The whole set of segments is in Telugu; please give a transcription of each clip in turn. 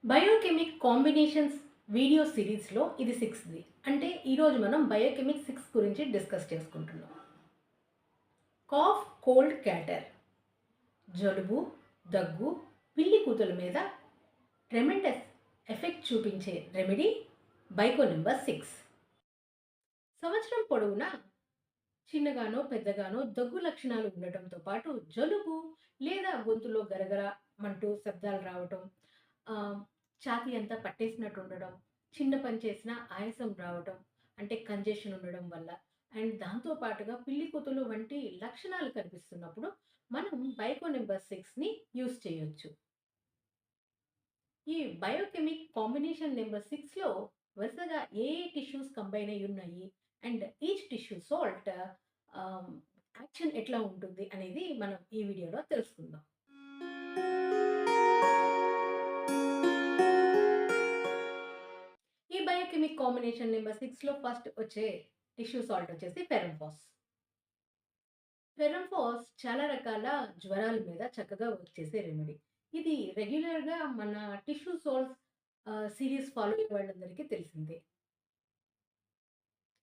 బయోకెమిక్ కాంబినేషన్స్ వీడియో సిరీస్లో ఇది 6ది. అంటే ఈరోజు మనం బయోకెమిక్ 6 గురించి డిస్కస్ చేసుకుంటున్నాం. కాఫ్, కోల్డ్, క్యాటర్, జలుబు, దగ్గు, పిల్లి కూతుల మీద ట్రెమెండస్ ఎఫెక్ట్ చూపించే రెమెడీ బైకో నెంబర్ 6. సంవత్సరం పొడవునా చిన్నగానో పెద్దగానో దగ్గు లక్షణాలు ఉండటంతో పాటు జలుబు లేదా గొంతులో గరగర మంటూ శబ్దాలు రావటం, ఛాతీ అంతా పట్టేసినట్టు ఉండడం, చిన్న పని చేసినా ఆయాసం రావటం, అంటే కంజెషన్ ఉండడం వల్ల, అండ్ దాంతో పాటుగా పిల్లి కూతులు వంటి లక్షణాలు కనిపిస్తున్నప్పుడు మనం బైకో నెంబర్ 6ని యూస్ చేయొచ్చు. ఈ బయోకెమిక్ కాంబినేషన్ నెంబర్ 6లో వరుసగా ఏ టిష్యూస్ కంబైన్ అయి ఉన్నాయి and each tissue salt action ఎట్లా ఉంటుంది అనేది మనం ఈ వీడియోలో తెలుసుకుందాం. ఈ బయోకెమిక్ కాంబినేషన్ నెంబర్ 6లో ఫస్ట్ వచ్చే టిష్యూ సాల్ట్ వచ్చేసి ఫెరంఫాస్. ఫెరంఫాస్ చాలా రకాల జ్వరాల మీద చక్కగా వర్క్ చేసే రెమెడీ. ఇది రెగ్యులర్గా మన టిష్యూ సాల్ట్స్ సిరీస్ ఫాలో అయ్యే వాళ్ళందరికీ తెలిసిందే.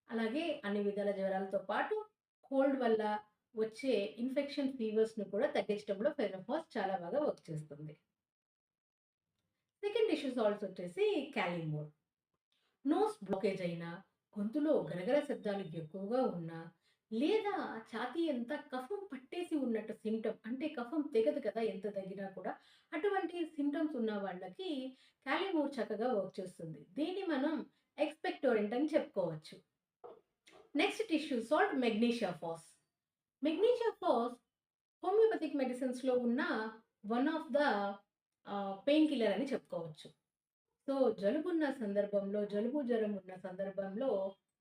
అలాగే అన్ని విధాల జ్వరాలతో పాటు కోల్డ్ వల్ల వచ్చే ఇన్ఫెక్షన్ ఫీవర్స్ను కూడా తగ్గించడంలో ఫెరంఫాస్ చాలా బాగా వర్క్ చేస్తుంది. సెకండ్ టిష్యూ సాల్ట్స్ వచ్చేసి క్యాలిమోర్. నోస్ బ్లాకేజ్ అయినా, గొంతులో గరగర శబ్దాలు ఎక్కువగా ఉన్నా, లేదా ఛాతీ అంతా కఫం పట్టేసి ఉన్నట్టు సిమ్టమ్, అంటే కఫం తెగదు కదా ఎంత తగ్గినా కూడా, అటువంటి సిమ్టమ్స్ ఉన్న వాళ్ళకి క్యాలిమోర్ చక్కగా వర్క్ చేస్తుంది. దీన్ని మనం ఎక్స్పెక్టోరెంట్ అని చెప్పుకోవచ్చు. Next tissue salt magnesia phos. Magnesia phos homeopathic మెడిసిన్స్లో ఉన్న one of the painkiller అని చెప్పుకోవచ్చు. సో జలుబున్న సందర్భంలో, జలుబు జ్వరం ఉన్న సందర్భంలో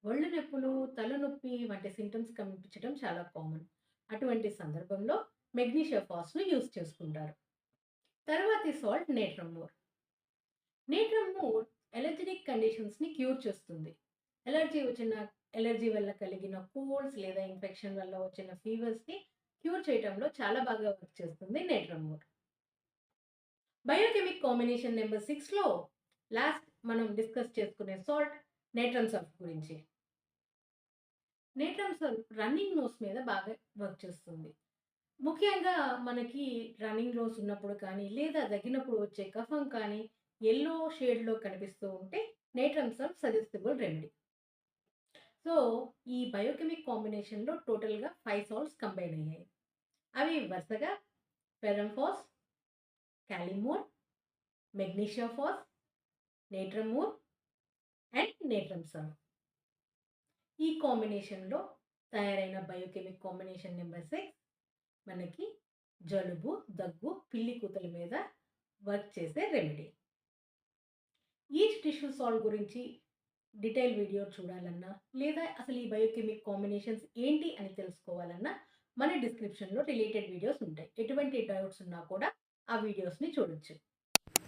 ఒళ్ళు నొప్పులు, తలనొప్పి వంటి సింటమ్స్ కనిపించడం చాలా కామన్. అటువంటి సందర్భంలో మెగ్నీషియా ఫాస్ను యూస్ చేసుకుంటారు. తర్వాతి సాల్ట్ నేట్రమోర్. నేట్రమోర్ ఎలర్జెటిక్ కండిషన్స్ని క్యూర్ చేస్తుంది. ఎలర్జీ వల్ల కలిగిన కోల్డ్స్ లేదా ఇన్ఫెక్షన్ వల్ల వచ్చిన ఫీవర్స్ని క్యూర్ చేయడంలో చాలా బాగా వర్క్ చేస్తుంది నేట్రమోర్. బయోకెమిక్ కాంబినేషన్ నెంబర్ 6లో లాస్ట్ మనం డిస్కస్ చేసుకునే సాల్ట్ నేట్రమ్ సల్ఫ్ గురించి. నేట్రమ్ సల్ఫ్ రన్నింగ్ నోస్ మీద బాగా వర్క్ చేస్తుంది. ముఖ్యంగా మనకి రన్నింగ్ నోస్ ఉన్నప్పుడు కానీ, లేదా దగ్గినప్పుడు వచ్చే కఫం కానీ ఎల్లో షేడ్లో కనిపిస్తూ ఉంటే నేట్రమ్ సల్ఫ్ సజెస్టబుల్ రెమెడీ. సో ఈ బయోకెమిక్ కాంబినేషన్లో టోటల్గా 5 సాల్ట్స్ కంబైన్ అయ్యాయి. అవి వరుసగా ఫెరంఫాస్, క్యాలిమోర్, మెగ్నీషియా ఫాస్, నేట్రమోర్ అండ్ నేట్రమ్ సల్ఫ్. ఈ కాంబినేషన్లో తయారైన బయోకెమిక్ కాంబినేషన్ నెంబర్ 6 మనకి జలుబు, దగ్గు, పిల్లి కూతల మీద వర్క్ చేసే రెమెడీ. ఈచ్ టిష్యూ సాల్ట్ గురించి డీటెయిల్ వీడియో చూడాలన్నా, లేదా అసలు ఈ బయోకెమిక్ కాంబినేషన్స్ ఏంటి అని తెలుసుకోవాలన్నా మన డిస్క్రిప్షన్లో రిలేటెడ్ వీడియోస్ ఉంటాయి. ఎటువంటి డౌట్స్ ఉన్నా కూడా ఆ వీడియోస్ని చూడొచ్చు.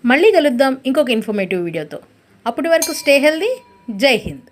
మళ్ళీ కలుద్దాం ఇంకొక ఇన్ఫర్మేటివ్ వీడియోతో. అప్పటి వరకు స్టే హెల్దీ. జై హింద్.